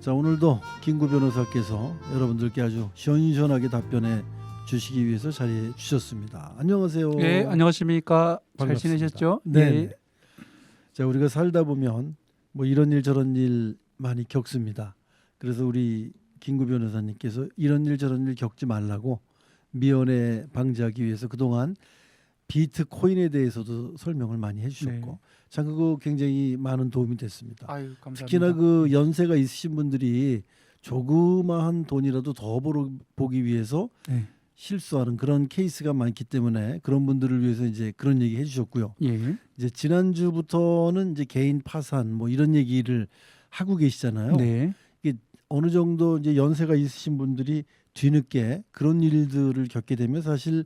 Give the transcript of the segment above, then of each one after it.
자, 오늘도 김구 변호사께서 여러분들께 아주 시원시원하게 답변해 주시기 위해서 자리해 주셨습니다. 안녕하세요. 네, 안녕하십니까. 잘 반갑습니다. 지내셨죠? 네. 네. 자, 우리가 살다 보면 뭐 이런 일 저런 일 많이 겪습니다. 그래서 우리 김구 변호사님께서 이런 일 저런 일 겪지 말라고 미연에 방지하기 위해서 그동안 비트코인에 대해서도 설명을 많이 해주셨고, 네. 참 그거 굉장히 많은 도움이 됐습니다. 아유, 감사합니다. 특히나 그 연세가 있으신 분들이 조그마한 돈이라도 더 보기 위해서 네. 실수하는 그런 케이스가 많기 때문에 그런 분들을 위해서 이제 그런 얘기 해주셨고요. 예. 이제 지난주부터는 이제 개인 파산 뭐 이런 얘기를 하고 계시잖아요. 네. 이게 어느 정도 이제 연세가 있으신 분들이 뒤늦게 그런 일들을 겪게 되면 사실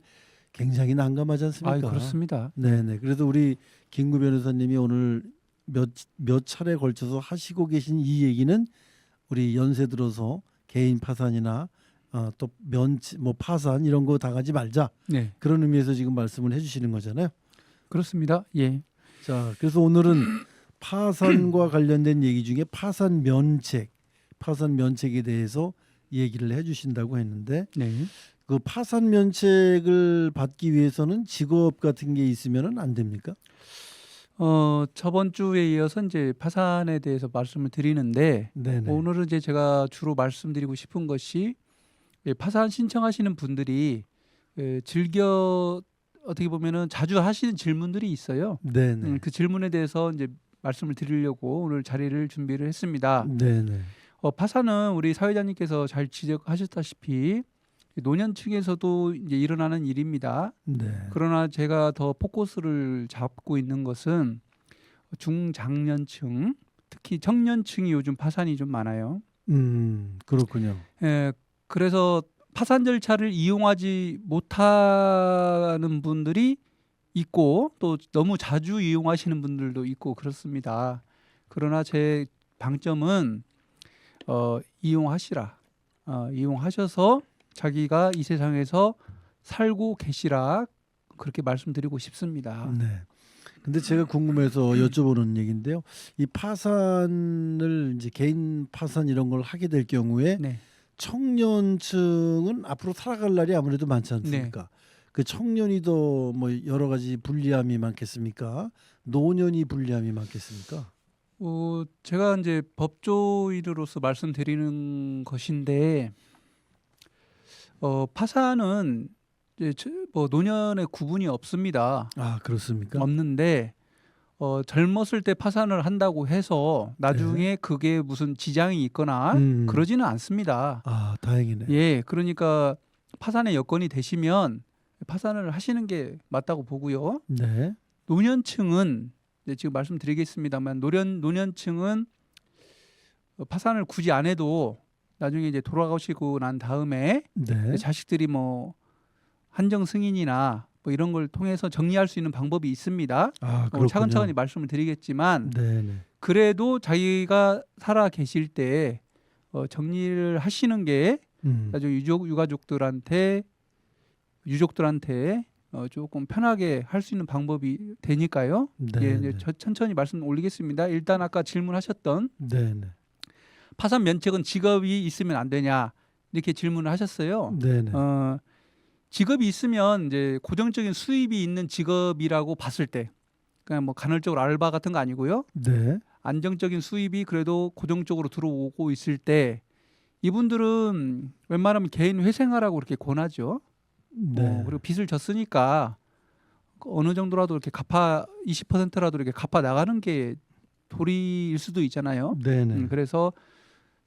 굉장히 난감하지 않습니까? 아유, 그렇습니다. 네네. 그래서 우리 김구 변호사님이 오늘 몇 차례 걸쳐서 하시고 계신 이 얘기는 우리 연세 들어서 개인 파산이나 또 면치 뭐 파산 이런 거 당하지 말자, 네. 그런 의미에서 지금 말씀을 해주시는 거잖아요. 그렇습니다. 예. 자, 그래서 오늘은 파산과 관련된 얘기 중에 파산 면책에 대해서 얘기를 해주신다고 했는데, 네. 그 파산 면책을 받기 위해서는 직업 같은 게 있으면은 안 됩니까? 저번 주에 이어서 이제 파산에 대해서 말씀을 드리는데, 네네. 오늘은 이제 제가 주로 말씀드리고 싶은 것이, 파산 신청하시는 분들이 즐겨 어떻게 보면은 자주 하시는 질문들이 있어요. 네네. 그 질문에 대해서 이제 말씀을 드리려고 오늘 자리를 준비를 했습니다. 네네. 파산은 우리 사회자님께서 잘 지적하셨다시피 노년층에서도 이제 일어나는 일입니다. 네. 그러나 제가 더 포커스를 잡고 있는 것은 중장년층, 특히 청년층이 요즘 파산이 좀 많아요. 그렇군요. 그래서 파산 절차를 이용하지 못하는 분들이 있고 또 너무 자주 이용하시는 분들도 있고 그렇습니다. 그러나 제 방점은 이용하시라. 이용하셔서 자기가 이 세상에서 살고 계시라, 그렇게 말씀드리고 싶습니다. 네. 근데 제가 궁금해서 여쭤보는 얘기인데요. 이 파산을 이제 개인 파산 이런 걸 하게 될 경우에 네. 청년층은 앞으로 살아갈 날이 아무래도 많지 않습니까? 그 청년이 더 뭐 여러 가지 불리함이 많겠습니까? 노년이 불리함이 많겠습니까? 제가 이제 법조인으로서 말씀드리는 것인데, 파산은 이제 뭐 노년의 구분이 없습니다. 아, 그렇습니까? 없는데 젊었을 때 파산을 한다고 해서 나중에 그게 무슨 지장이 있거나 그러지는 않습니다. 아, 다행이네. 예, 그러니까 파산의 여건이 되시면 파산을 하시는 게 맞다고 보고요. 네. 노년층은 이제 지금 말씀드리겠습니다만, 노년층은 파산을 굳이 안 해도 나중에 이제 돌아가시고 난 다음에 네. 자식들이 뭐 한정 승인이나 뭐 이런 걸 통해서 정리할 수 있는 방법이 있습니다. 아, 그렇군요. 차근차근히 말씀을 드리겠지만, 네네. 그래도 자기가 살아 계실 때 정리를 하시는 게 나중에 유족들한테 조금 편하게 할 수 있는 방법이 되니까요. 네. 예, 이제 천천히 말씀 올리겠습니다. 일단 아까 질문하셨던 네네. 파산 면책은 직업이 있으면 안 되냐, 이렇게 질문을 하셨어요. 네네. 직업이 있으면 이제 고정적인 수입이 있는 직업이라고 봤을 때, 그냥 뭐 간헐적으로 알바 같은 거 아니고요. 네. 안정적인 수입이 그래도 고정적으로 들어오고 있을 때, 이분들은 웬만하면 개인 회생하라고 그렇게 권하죠. 네. 그리고 빚을 졌으니까 어느 정도라도 이렇게 20%라도 이렇게 갚아 나가는 게 도리일 수도 있잖아요. 네네. 그래서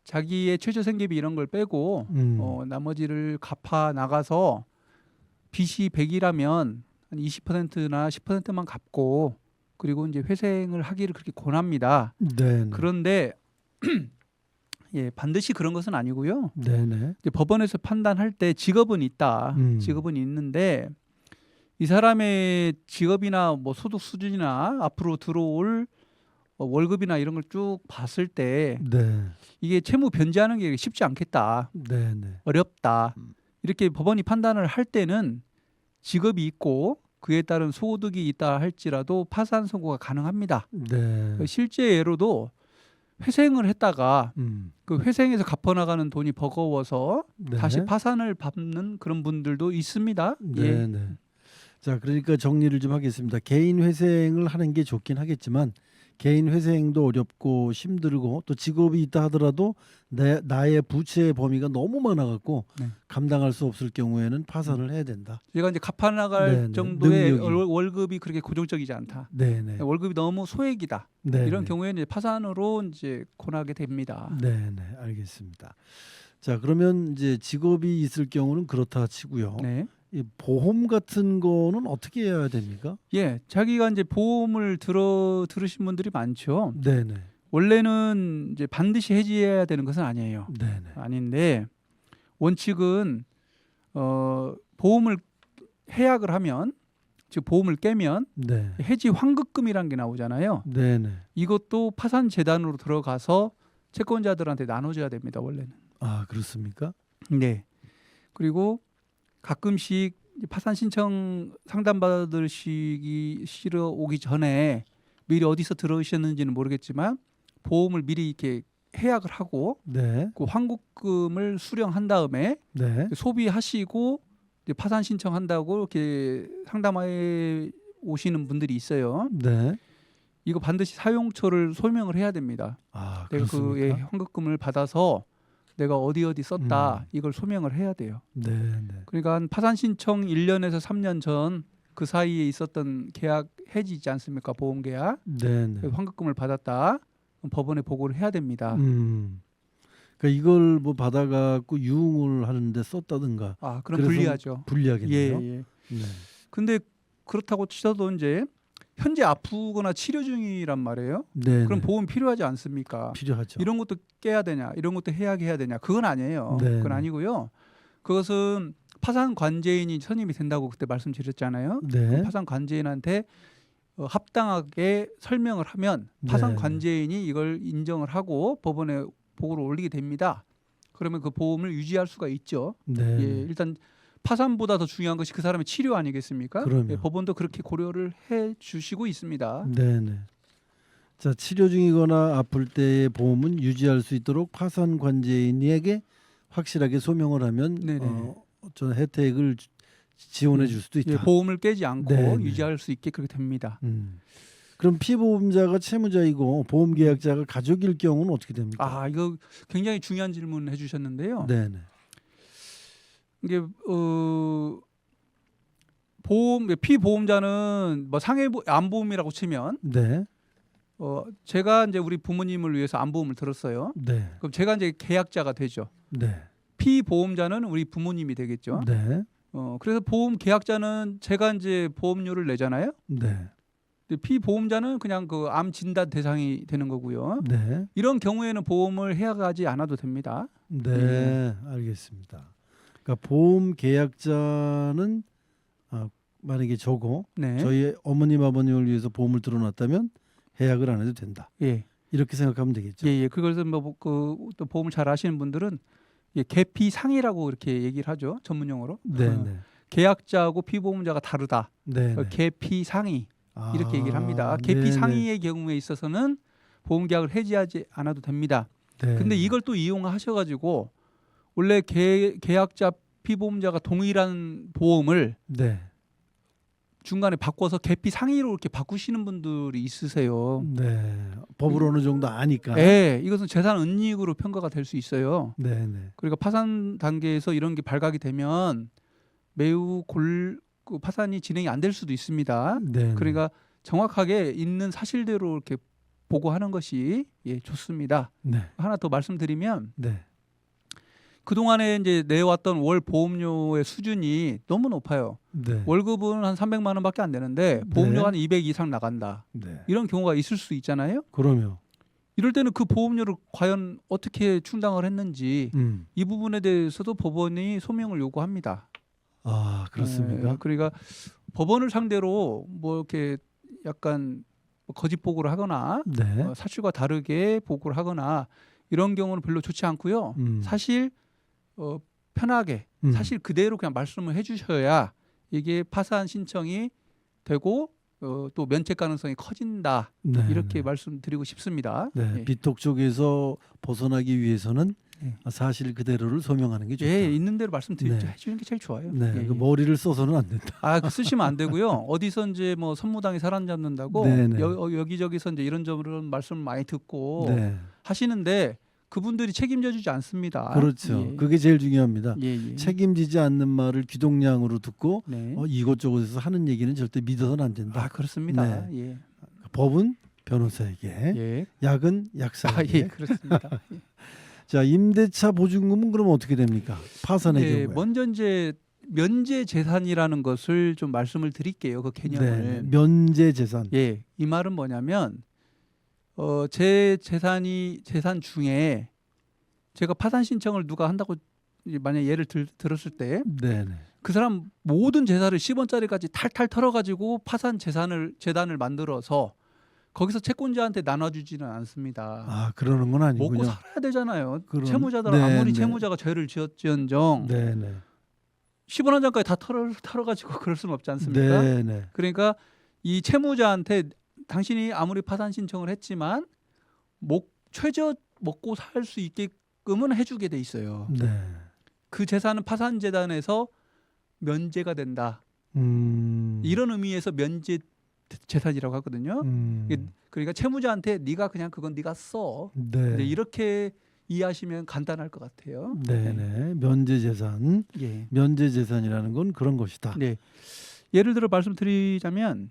자기의 최저 생계비 이런 걸 빼고 나머지를 갚아 나가서, 빚이 100이라면 한 20%나 10%만 갚고 그리고 이제 회생을 하기를 그렇게 권합니다. 네네. 그런데 예, 반드시 그런 것은 아니고요. 네네. 이제 법원에서 판단할 때 직업은 있다. 직업은 있는데 이 사람의 직업이나 뭐 소득 수준이나 앞으로 들어올 월급이나 이런 걸 쭉 봤을 때 네. 이게 채무 변제하는 게 쉽지 않겠다. 네네. 어렵다. 이렇게 법원이 판단을 할 때는 직업이 있고 그에 따른 소득이 있다 할지라도 파산 선고가 가능합니다. 네. 실제 예로도 회생을 했다가 음. 그 회생에서 갚아나가는 돈이 버거워서 네. 다시 파산을 밟는 그런 분들도 있습니다. 네, 예. 네. 자, 그러니까 정리를 좀 하겠습니다. 개인 회생을 하는 게 좋긴 하겠지만 개인 회생도 어렵고 힘들고 또 직업이 있다 하더라도 나의 부채의 범위가 너무 많아갖고 네. 감당할 수 없을 경우에는 파산을 해야 된다. 얘가 이제 갚아나갈 네, 네. 정도의 능력이. 월급이 그렇게 고정적이지 않다. 네, 네. 월급이 너무 소액이다. 네, 이런 네. 경우에는 이제 파산으로 이제 권하게 됩니다. 네, 네. 알겠습니다. 자, 그러면 이제 직업이 있을 경우는 그렇다 치고요. 네. 이 보험 같은 거는 어떻게 해야 됩니까? 예, 자기가 이제 보험을 들으신 분들이 많죠. 네, 네. 원래는 이제 반드시 해지해야 되는 것은 아니에요. 네, 네. 아닌데 원칙은 보험을 해약을 하면 즉 보험을 깨면 네. 해지 환급금이라는 게 나오잖아요. 네, 네. 이것도 파산 재단으로 들어가서 채권자들한테 나눠줘야 됩니다. 원래는. 아, 그렇습니까? 네. 그리고 가끔씩 파산 신청 상담 받으시러 오기 전에 미리 어디서 들어오셨는지는 모르겠지만 보험을 미리 이렇게 해약을 하고 네. 그 환급금을 수령한 다음에 네. 소비하시고 이제 파산 신청한다고 이렇게 상담하에 오시는 분들이 있어요. 네. 이거 반드시 사용처를 소명을 해야 됩니다. 아, 내가 그 그렇습니까? 환급금을 받아서 내가 어디 썼다 이걸 소명을 해야 돼요. 네, 네. 그러니까 한 파산 신청 1년에서 3년 전 그 사이에 있었던 계약 해지지 않습니까? 보험 계약. 네, 네. 환급금을 받았다. 그럼 법원에 보고를 해야 됩니다. 그러니까 이걸 뭐 받아갖고 유흥을 하는데 썼다든가 아, 그럼 그래서 불리하죠. 불리하겠네요. 예. 네. 근데 그렇다고 치셔도 이제 현재 아프거나 치료 중이란 말이에요. 네. 그럼 네. 보험 필요하지 않습니까? 필요하죠. 이런 것도 깨야 되냐? 이런 것도 해야 되냐? 그건 아니에요. 네. 그건 아니고요. 그것은 파산 관제인이 선임이 된다고 그때 말씀드렸잖아요. 네. 파산 관제인한테 합당하게 설명을 하면 파산 네. 관제인이 이걸 인정을 하고 법원에 보고를 올리게 됩니다. 그러면 그 보험을 유지할 수가 있죠. 네. 예, 일단 파산보다 더 중요한 것이 그 사람의 치료 아니겠습니까? 그럼요. 예, 법원도 그렇게 고려를 해 주시고 있습니다. 네, 네. 자, 치료 중이거나 아플 때의 보험은 유지할 수 있도록 파산 관제인에게 확실하게 소명을 하면 네네. 어떤 혜택을 지원해 줄 수도 있다. 예, 보험을 깨지 않고 네, 네. 유지할 수 있게 그렇게 됩니다. 그럼 피보험자가 채무자이고 보험 계약자가 가족일 경우는 어떻게 됩니까? 아, 이거 굉장히 중요한 질문 해주셨는데요. 네, 네. 이게 피보험자는 뭐 상해 안보험이라고 치면 네. 제가 이제 우리 부모님을 위해서 안보험을 들었어요. 네. 그럼 제가 이제 계약자가 되죠. 네. 피보험자는 우리 부모님이 되겠죠. 네. 그래서 보험 계약자는 제가 이제 보험료를 내잖아요. 네. 근데 피보험자는 그냥 그 암 진단 대상이 되는 거고요. 네. 이런 경우에는 보험을 해약하지 않아도 됩니다. 네. 알겠습니다. 그러니까 보험 계약자는 만약에 네. 저희 어머님 아버님을 위해서 보험을 들어놨다면 해약을 안 해도 된다. 예. 이렇게 생각하면 되겠죠. 예. 그것은 또 보험을 잘 아시는 분들은 계피상이라고 이렇게 얘기를 하죠. 전문 용어로. 네, 네. 계약자하고 피보험자가 다르다. 네. 네. 계피상이 이렇게 얘기를 합니다. 네, 계피상이의 경우에 있어서는 보험 계약을 해지하지 않아도 됩니다. 네. 근데 이걸 또 이용하셔 가지고 원래 계약자 피보험자가 동일한 보험을 네. 중간에 바꿔서 계피 상위로 이렇게 바꾸시는 분들이 있으세요. 네. 법을 어느 정도 아니까. 네, 이것은 재산 은닉으로 평가가 될 수 있어요. 네, 네. 그러니까 파산 단계에서 이런 게 발각이 되면 매우 그 파산이 진행이 안 될 수도 있습니다. 네. 그러니까 정확하게 있는 사실대로 이렇게 보고하는 것이 좋습니다. 네. 하나 더 말씀드리면 네. 그동안에 이제 내왔던 월 보험료의 수준이 너무 높아요. 네. 월급은 한 300만 원밖에 안 되는데 보험료가 한 200 이상 나간다. 네. 이런 경우가 있을 수 있잖아요. 그럼요. 이럴 때는 그 보험료를 과연 어떻게 충당을 했는지 이 부분에 대해서도 법원이 소명을 요구합니다. 아, 그렇습니까? 그러니까 법원을 상대로 뭐 이렇게 약간 거짓 보고를 하거나 네. 사실과 다르게 보고를 하거나 이런 경우는 별로 좋지 않고요. 사실 편하게 사실 그대로 그냥 말씀을 해주셔야 이게 파산 신청이 되고 또 면책 가능성이 커진다. 네, 이렇게 네. 말씀드리고 싶습니다. 네, 예. 비톡 쪽에서 벗어나기 위해서는 예. 사실 그대로를 소명하는 게 좋다. 예, 있는 대로 말씀드리죠. 네. 해주는 게 제일 좋아요. 네, 예, 그 예. 머리를 써서는 안 된다. 그 쓰시면 안 되고요. 어디서 이제 뭐 선무당이 사람 잡는다고 네네. 여기저기서 이제 이런저런 말씀을 많이 듣고 네, 하시는데 그분들이 책임져 주지 않습니다. 그렇죠. 예. 그게 제일 중요합니다. 예, 예. 책임지지 않는 말을 귀동냥으로 듣고 네. 이것저것에서 하는 얘기는 절대 믿어서는 안 된다. 그렇습니다. 네. 예. 법은 변호사에게, 예. 약은 약사에게. 예, 그렇습니다. 자, 임대차 보증금은 그럼 어떻게 됩니까? 파산의 예, 경우에. 먼저 이제 면제 재산이라는 것을 좀 말씀을 드릴게요. 그 개념을. 네, 면제 재산. 예, 이 말은 뭐냐면 제 재산 중에 제가 파산 신청을 누가 한다고 만약 예를 들었을 때 네, 네. 그 사람 모든 재산을 10원짜리까지 탈탈 털어가지고 파산 재단을 만들어서 거기서 채권자한테 나눠주지는 않습니다. 아, 그러는 건 아니군요. 먹고 살아야 되잖아요. 그럼- 채무자들 네, 아무리 네. 채무자가 죄를 지었지언정 네, 네. 10원 한 장까지 다 털어가지고 그럴 수는 없지 않습니까? 네, 네. 그러니까 이 채무자한테 당신이 아무리 파산 신청을 했지만 최저 먹고 살 수 있게끔은 해주게 돼 있어요. 네. 그 재산은 파산 재단에서 면제가 된다. 이런 의미에서 면제 재산이라고 하거든요. 그러니까 채무자한테 네가 그냥 그건 네가 써. 네. 네, 이렇게 이해하시면 간단할 것 같아요. 네, 네. 면제 재산. 예. 면제 재산이라는 건 그런 것이다. 네. 예를 들어 말씀드리자면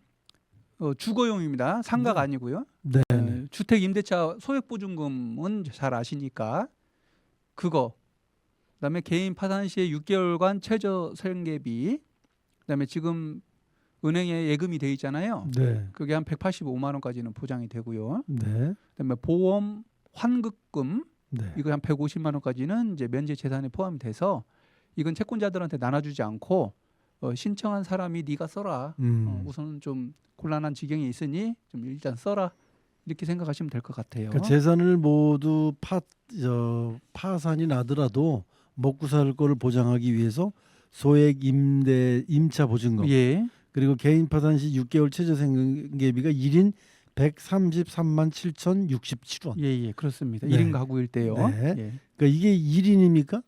주거용입니다. 상가가 아니고요. 네, 네. 주택 임대차 소액 보증금은 잘 아시니까 그거. 그다음에 개인 파산 시에 6개월간 최저 생계비. 그다음에 지금 은행에 예금이 돼 있잖아요. 네. 그게 한 185만 원까지는 보장이 되고요. 네. 그다음에 보험 환급금 네. 이거 한 150만 원까지는 이제 면제 재산에 포함이 돼서 이건 채권자들한테 나눠주지 않고 신청한 사람이 네가 써라. 우선은 좀 곤란한 지경에 있으니 좀 일단 써라. 이렇게 생각하시면 될 것 같아요. 그러니까 재산을 모두 파산이 나더라도 먹고 살 거를 보장하기 위해서 소액 임차 보증금 예. 그리고 개인 파산 시 6개월 최저 생계비가 1인 133만 7,067원. 예, 그렇습니다. 네. 1인 가구일 때요. 네. 예. 그러니까 이게 1인입니까?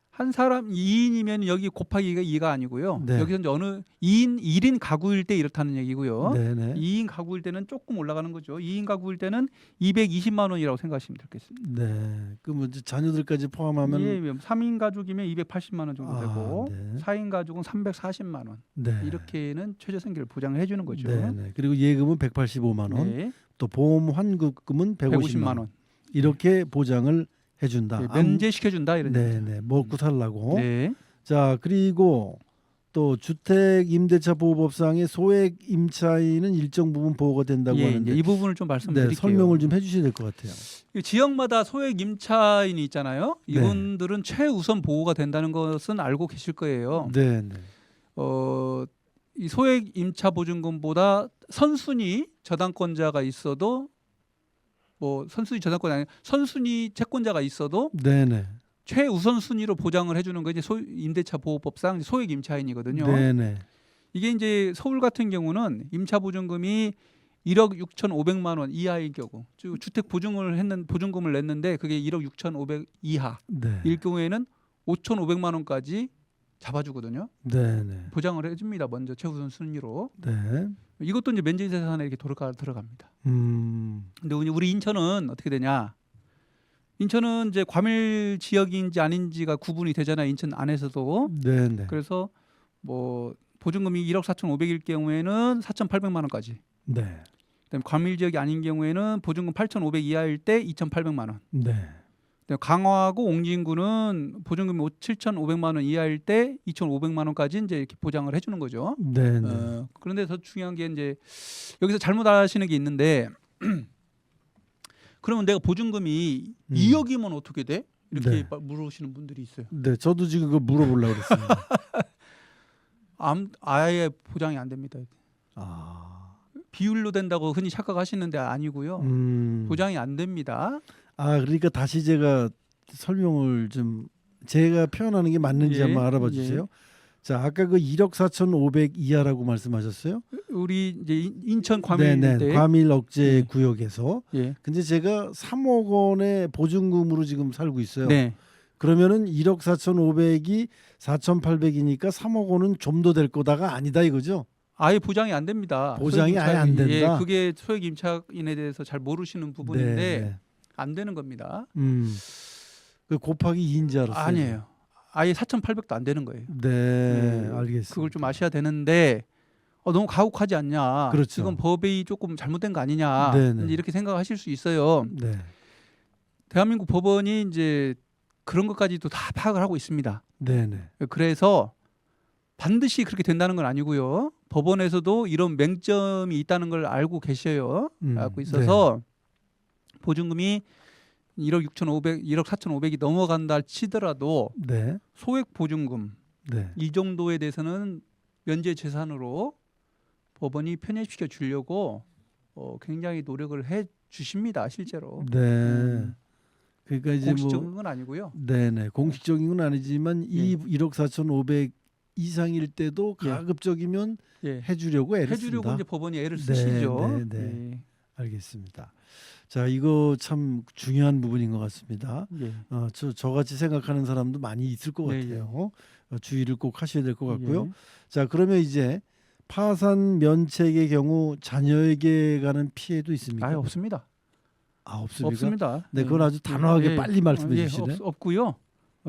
한 사람 2인이면 여기 곱하기가 2가 아니고요. 네. 여기서 이제 어느 1인 가구일 때 이렇다는 얘기고요. 네, 네. 2인 가구일 때는 조금 올라가는 거죠. 2인 가구일 때는 220만 원이라고 생각하시면 되겠습니다. 네. 그럼 이제 자녀들까지 포함하면 예, 3인 가족이면 280만 원 정도 되고 네. 4인 가족은 340만 원. 네. 이렇게는 최저 생계를 보장을 해 주는 거죠. 네, 네. 그리고 예금은 185만 원, 네. 또 보험 환급금은 150만 원. 이렇게 보장을 해준다. 네, 면제시켜 준다 이런 네, 얘기죠. 네. 먹고 살라고. 네. 자, 그리고 또 주택 임대차 보호법상의 소액 임차인은 일정 부분 보호가 된다고 예, 하는데 이 부분을 좀 말씀드릴게요. 네, 설명을 좀 해주셔야 될 것 같아요. 이 지역마다 소액 임차인이 있잖아요. 이분들은 최우선 보호가 된다는 것은 알고 계실 거예요. 네, 네. 이 소액 임차 보증금보다 선순위 저당권자가 있어도 선순위 저당권 아니 선순위 채권자가 있어도 네, 네. 최우선 순위로 보장을 해주는 게 이제 임대차 보호법상 소액 임차인이거든요. 네, 네. 이게 이제 서울 같은 경우는 임차 보증금이 1억 6,500만 원 이하의 경우, 주택 보증금을 냈는데 그게 1억 6,500 이하일 네. 경우에는 5,500만 원까지 잡아주거든요. 네, 네. 보장을 해줍니다. 먼저 최우선 순위로. 네. 이것도 이제 면제 재산에 이렇게 들어갑니다. 근데 우리 인천은 어떻게 되냐? 인천은 이제 과밀 지역인지 아닌지가 구분이 되잖아요. 인천 안에서도. 네, 네. 그래서 보증금이 1억 4,500일 경우에는 4,800만 원까지. 네. 그다음에 과밀 지역이 아닌 경우에는 보증금 8,500 이하일 때 2,800만 원. 네. 그다음에 강화하고 옹진구는 보증금이 7,500만 원 이하일 때 2,500만 원까지 이제 이렇게 보장을 해주는 거죠. 네, 네. 그런데 더 중요한 게 이제 여기서 잘못하시는 게 있는데 그러면 내가 보증금이 2억이면 어떻게 돼? 이렇게 네. 물으시는 분들이 있어요. 네, 저도 지금 그거 물어보려고 그랬습니다. 아예 보장이 안 됩니다. 아. 비율로 된다고 흔히 착각하시는데 아니고요. 보장이 안 됩니다. 아, 그러니까 다시 제가 설명을 좀 제가 표현하는 게 맞는지 예, 한번 알아봐 주세요. 자, 아까 그 1억 4,500 이하라고 말씀하셨어요? 우리 이제 인천 과밀 네네. 때 과밀 억제 예. 구역에서. 예. 근데 제가 3억 원의 보증금으로 지금 살고 있어요. 네. 그러면은 1억 4,500이 4,800이니까 3억 원은 좀 더 될 거다가 아니다 이거죠? 아예 보장이 안 됩니다. 보장이 소액 아예 안 임차인이. 된다? 예, 그게 소액 임차인에 대해서 잘 모르시는 부분인데 네. 안 되는 겁니다. 그 곱하기 2인 줄 알았어요. 아니에요. 아예 4,800도 안 되는 거예요. 네, 예, 알겠습니다. 그걸 좀 아셔야 되는데 너무 가혹하지 않냐. 그렇죠. 이건 법이 조금 잘못된 거 아니냐. 네네. 이제 이렇게 생각하실 수 있어요. 네. 대한민국 법원이 이제 그런 것까지도 다 파악을 하고 있습니다. 네네. 그래서 반드시 그렇게 된다는 건 아니고요. 법원에서도 이런 맹점이 있다는 걸 알고 계셔요. 알고 있어서 보증금이 1억 6,500, 1억 4,500이 넘어간다 치더라도 네. 소액 보증금 네. 이 정도에 대해서는 면제 재산으로 법원이 편입시켜 주려고 굉장히 노력을 해 주십니다. 실제로. 네. 그러니까 이제 공식적인 건 아니고요. 네네. 공식적인 건 아니지만 예. 이 1억 4,500 이상일 때도 예. 가급적이면 예. 해주려고 애를 해주려고 쓴다. 이제 법원이 애를 네, 쓰시죠. 네, 네. 예. 알겠습니다. 자, 이거 참 중요한 부분인 것 같습니다. 예. 저같이 생각하는 사람도 많이 있을 것 네, 같아요. 주의를 꼭 하셔야 될 것 같고요. 예. 자, 그러면 이제 파산 면책의 경우 자녀에게 가는 피해도 있습니까? 아예 없습니다. 없습니까? 없습니다. 네, 그건 아주 단호하게 빨리 말씀해 주시네. 없고요.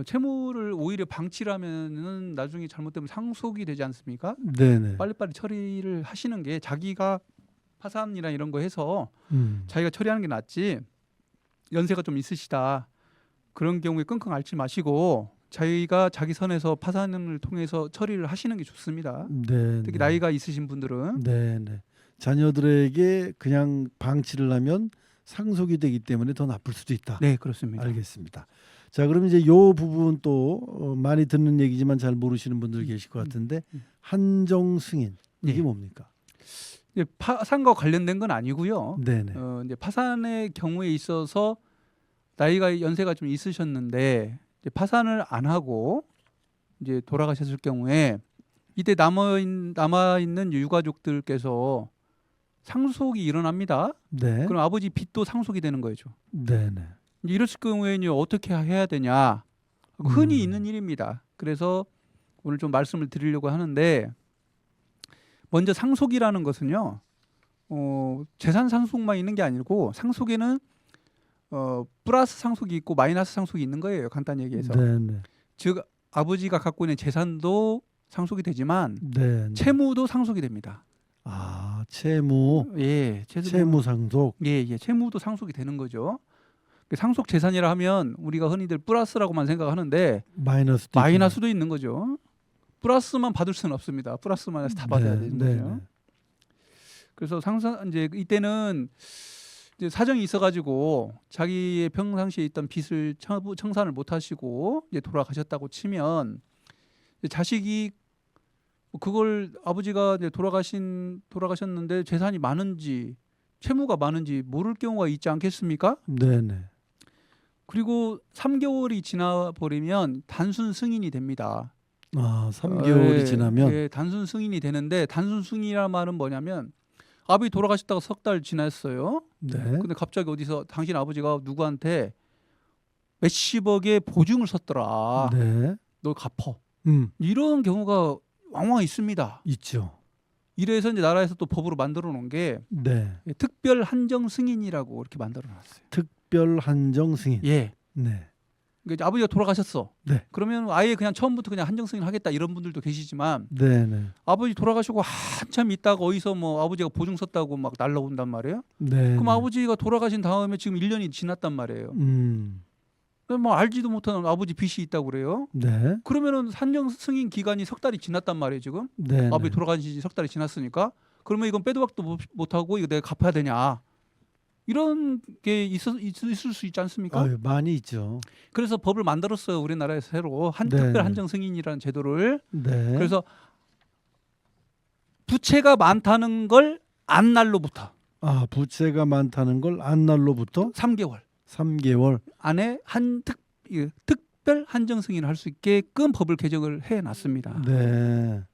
채무를 오히려 방치를 하면은 나중에 잘못되면 상속이 되지 않습니까? 네네. 빨리빨리 처리를 하시는 게 자기가 파산이나 이런 거 해서 자기가 처리하는 게 낫지. 연세가 좀 있으시다. 그런 경우에 끙끙 앓지 마시고 자기가 자기 선에서 파산을 통해서 처리를 하시는 게 좋습니다. 네. 특히 나이가 있으신 분들은 네네. 자녀들에게 그냥 방치를 하면 상속이 되기 때문에 더 나쁠 수도 있다. 네, 그렇습니다. 알겠습니다. 자, 그럼 이제 요 부분 또 많이 듣는 얘기지만 잘 모르시는 분들 계실 것 같은데 한정 승인 이게 예. 뭡니까? 이제 파산과 관련된 건 아니고요. 네네. 이제 파산의 경우에 있어서 나이가 연세가 좀 있으셨는데 이제 파산을 안 하고 이제 돌아가셨을 경우에 이때 남아 있는 유가족들께서 상속이 일어납니다. 네. 그럼 아버지 빚도 상속이 되는 거죠. 네네. 이제 이랬을 경우에는 어떻게 해야 되냐? 흔히 있는 일입니다. 그래서 오늘 좀 말씀을 드리려고 하는데 먼저 상속이라는 것은요. 재산 상속만 있는 게 아니고 상속에는 플러스 상속이 있고 마이너스 상속이 있는 거예요. 간단히 얘기해서. 네네. 즉 아버지가 갖고 있는 재산도 상속이 되지만 네. 채무도 상속이 됩니다. 채무. 예, 채무 상속. 예, 채무도 상속이 되는 거죠. 상속 재산이라 하면 우리가 흔히들 플러스라고만 생각하는데 마이너스도 있는 거죠. 플러스만 받을 수는 없습니다. 플러스 마이너스 다 받아야 되는 거죠. 그래서 이제 이때는 이제 사정이 있어가지고 자기의 평상시에 있던 빚을 청산을 못 하시고 이제 돌아가셨다고 치면 이제 자식이 그걸 아버지가 이제 돌아가셨는데 재산이 많은지 채무가 많은지 모를 경우가 있지 않겠습니까? 네네. 그리고 3개월이 지나 버리면 단순 승인이 됩니다. 3개월이 지나면 예, 단순 승인이 되는데 단순 승인이란 말은 뭐냐면 아버지 돌아가셨다가 석 달 지났어요. 네. 근데 갑자기 어디서 당신 아버지가 누구한테 몇십억의 보증을 섰더라. 네. 너 갚어. 이런 경우가 왕왕 있습니다. 있죠. 이래서 이제 나라에서 또 법으로 만들어 놓은 게 특별 한정 승인이라고 이렇게 만들어 놨어요. 특별 한정 승인. 예. 네. 그러니까 아버지가 돌아가셨어. 네. 그러면 아예 그냥 처음부터 그냥 한정 승인 하겠다 이런 분들도 계시지만 네네. 아버지 돌아가시고 한참 있다가 어디서 뭐 아버지가 보증 섰다고 막 날라온단 말이에요. 네. 그럼 아버지가 돌아가신 다음에 지금 1년이 지났단 말이에요. 뭐 알지도 못하는 아버지 빚이 있다고 그래요. 네. 그러면은 한정 승인 기간이 석 달이 지났단 말이에요 지금. 네. 아버지 돌아가신 지 석 달이 지났으니까 그러면 이건 빼도 박도 못하고 이거 내가 갚아야 되냐. 이런 게 있을 수 있지 않습니까? 많이 있죠. 그래서 법을 만들었어요. 우리나라에서 새로 네. 특별 한정 승인이라는 제도를. 네. 그래서 부채가 많다는 걸 안 날로부터 부채가 많다는 걸 안 날로부터 3개월 안에 특별 한정 승인을 할 수 있게끔 법을 개정을 해놨습니다. 네.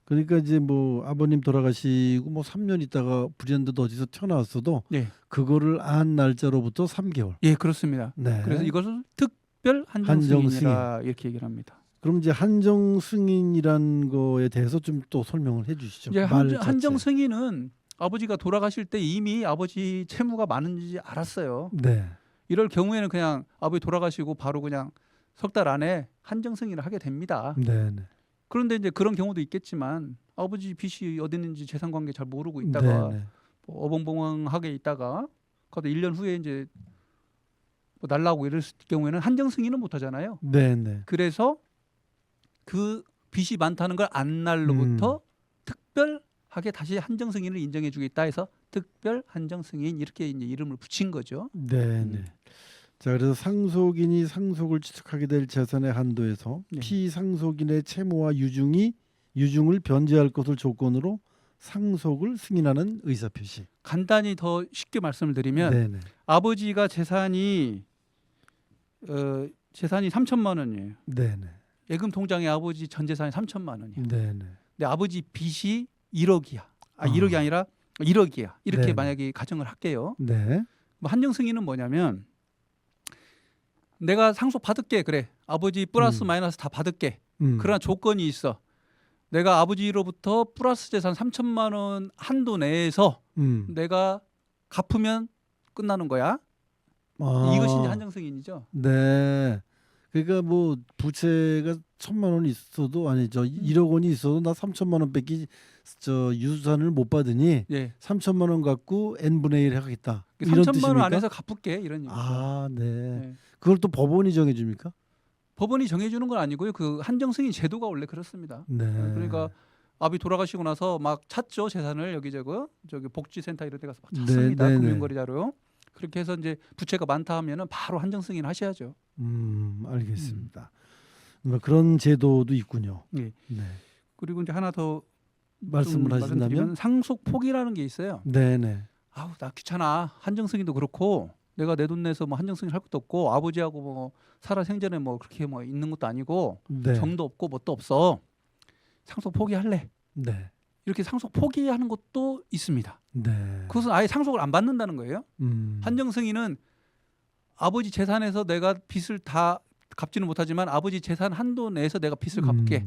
그러니까 이제 뭐 아버님 돌아가시고 뭐 3년 있다가 불현듯 어디서 튀어나왔어도 예, 그거를 안 날짜로부터 3개월. 예, 그렇습니다. 네. 그래서 이것을 특별 한정 한정 승인이라 이렇게 얘기를 합니다. 그럼 이제 한정 승인이란 거에 대해서 좀 또 설명을 해주시죠. 이제 말 자체. 한정 승인은 아버지가 돌아가실 때 이미 아버지 채무가 많은지 알았어요. 네. 이럴 경우에는 그냥 아버지 돌아가시고 바로 그냥 석 달 안에 한정 승인을 하게 됩니다. 네. 네. 그런데 이제 그런 경우도 있겠지만 아버지 빚이 어디 있는지 재산 관계 잘 모르고 있다가 네. 네. 뭐 어벙벙하게 있다가 그래도 1년 후에 이제 뭐 날라오고 이럴 경우에는 한정 승인은 못 하잖아요. 네. 네. 그래서 그 빚이 많다는 걸 안 날로부터 특별하게 다시 한정 승인을 인정해 주겠다 해서 특별 한정 승인 이렇게 이제 이름을 붙인 거죠. 네. 네. 자, 그래서 상속인이 상속을 취득하게 될 재산의 한도에서 네. 피상속인의 채무와 유증을 변제할 것을 조건으로 상속을 승인하는 의사표시. 간단히 더 쉽게 말씀을 드리면 네네. 아버지가 재산이 3천만 원이에요. 네네. 예금 통장에 아버지 전 재산이 3천만 원이에요. 네네. 근데 아버지 빚이 1억이야. 아. 1억이 아니라 1억이야. 이렇게 네네. 만약에 가정을 할게요. 네. 뭐 한정 승인은 뭐냐면 내가 상속 받을게. 그래. 아버지 플러스 마이너스 다 받을게. 그러나 조건이 있어. 내가 아버지로부터 플러스 재산 3천만 원 한도 내에서 내가 갚으면 끝나는 거야. 이것이 이제 한정 승인이죠. 네. 그러니까 뭐 부채가 1,000만 원이 있어도 아니죠. 1억 원이 있어도 나 3천만 원밖에 유산을 못 받으니 예. 3천만 원 갖고 n분의 1 하겠다. 이런 3천만 원 뜻입니까? 안에서 갚을게 이런 얘기죠. 아, 네. 예. 그걸 또 법원이 정해 줍니까? 법원이 정해주는 건 아니고요. 그 한정 승인 제도가 원래 그렇습니다. 네. 그러니까 아버지 돌아가시고 나서 막 찾죠 재산을 저기 복지센터 이런 데 가서 막 네, 찾습니다. 네, 네. 금융거래 자료. 그렇게 해서 이제 부채가 많다 하면은 바로 한정 승인 하셔야죠. 알겠습니다. 그러니까 그런 제도도 있군요. 예. 네. 그리고 이제 하나 더 말씀을 좀 하신다면 말씀드리면 상속 포기라는 게 있어요. 네, 네. 아우 나 귀찮아. 한정 승인도 그렇고 내가 내 돈 내서 뭐 한정 승인 할 것도 없고 아버지하고 뭐 살아 생전에 뭐 그렇게 뭐 있는 것도 아니고 네. 정도 없고 뭣도 없어. 상속 포기할래. 네. 이렇게 상속 포기하는 것도 있습니다. 네. 그것은 아예 상속을 안 받는다는 거예요. 한정 승인은 아버지 재산에서 내가 빚을 다 갚지는 못하지만 아버지 재산 한도 내에서 내가 빚을 갚게.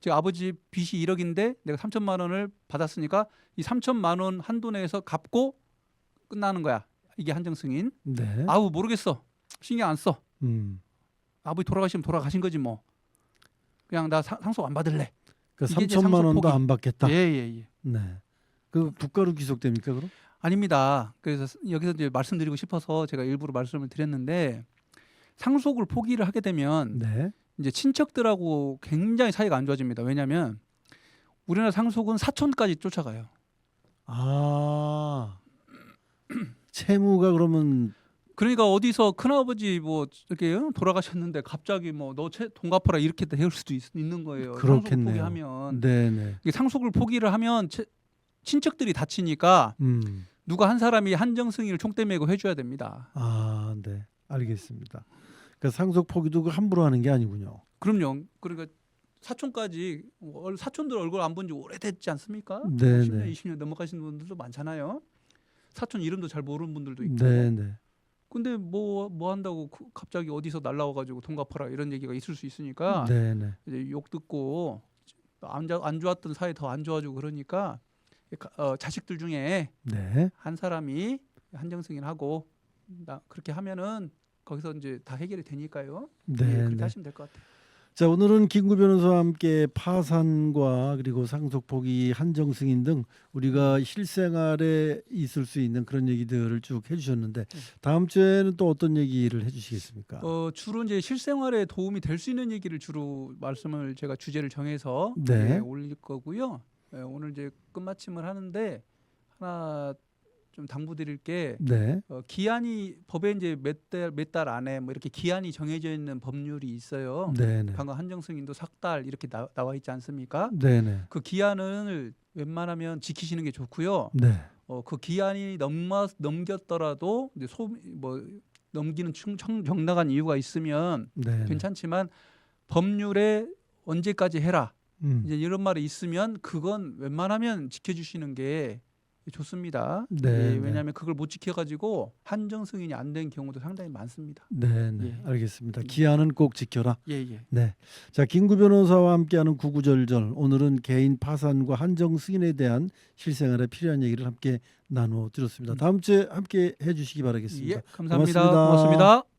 즉 아버지 빚이 1억인데 내가 3천만 원을 받았으니까 이 3천만 원 한도 내에서 갚고 끝나는 거야. 이게 한정 승인. 네. 아우 모르겠어. 신경 안 써. 아버지 돌아가시면 돌아가신 거지 뭐. 그냥 나 상속 안 받을래. 그러니까 이게 이제 3천만 상속 원도 포기. 안 받겠다. 예. 네. 그 국가로 귀속됩니까 그럼? 아닙니다. 그래서 여기서 이제 말씀드리고 싶어서 제가 일부러 말씀을 드렸는데 상속을 포기를 하게 되면 네. 이제 친척들하고 굉장히 사이가 안 좋아집니다. 왜냐하면 우리나라 상속은 사촌까지 쫓아가요. 아. 채무가 그러면 그러니까 어디서 큰아버지 뭐 이렇게 돌아가셨는데 갑자기 뭐 너 돈 갚아라 이렇게 될 수도 있는 거예요. 상속을 그렇겠네요. 포기하면 네네. 이게 상속을 포기를 하면 친척들이 다치니까 누가 한 사람이 한정 승인을 총대 메고 해줘야 됩니다. 아, 네. 알겠습니다. 그러니까 상속 포기도 함부로 하는 게 아니군요. 그럼요. 그러니까 사촌까지 사촌들 얼굴 안 본 지 오래됐지 않습니까? 네네. 10년, 20년 넘어가시는 분들도 많잖아요. 사촌 이름도 잘 모르는 분들도 있고. 네네. 근데 뭐 한다고 갑자기 어디서 날라와가지고 돈 갚아라 이런 얘기가 있을 수 있으니까 네네. 이제 욕 듣고 안 좋았던 사이 더 안 좋아지고 그러니까 자식들 중에 네. 한 사람이 한정 승인하고 그렇게 하면은 거기서 이제 다 해결이 되니까요. 네. 예, 그렇게 네. 하시면 될 것 같아요. 자, 오늘은 김구 변호사와 함께 파산과 그리고 상속 포기, 한정 승인 등 우리가 실생활에 있을 수 있는 그런 얘기들을 쭉 해주셨는데 다음 주에는 또 어떤 얘기를 해주시겠습니까? 주로 이제 실생활에 도움이 될 수 있는 얘기를 주로 말씀을 제가 주제를 정해서 네. 올릴 거고요. 오늘 이제 끝마침을 하는데 하나 좀 당부드릴 게 네. 기한이 법에 이제 몇 달 안에 뭐 이렇게 기한이 정해져 있는 법률이 있어요. 네네. 방금 한정 승인도 석 달 이렇게 나와 있지 않습니까? 네네. 그 기한을 웬만하면 지키시는 게 좋고요. 네. 그 기한이 넘겼더라도 이제 넘기는 정당한 이유가 있으면 네. 괜찮지만 법률에 언제까지 해라 음. 이제 이런 말이 있으면 그건 웬만하면 지켜주시는 게 좋습니다. 네, 예, 네. 왜냐하면 그걸 못 지켜가지고 한정 승인이 안 된 경우도 상당히 많습니다. 네, 네. 예. 알겠습니다. 기한은 꼭 지켜라. 예예. 네. 자, 김구 변호사와 함께하는 구구절절 오늘은 개인 파산과 한정 승인에 대한 실생활에 필요한 얘기를 함께 나누어 드렸습니다. 다음 주에 함께 해주시기 바라겠습니다. 예, 감사합니다. 고맙습니다. 고맙습니다.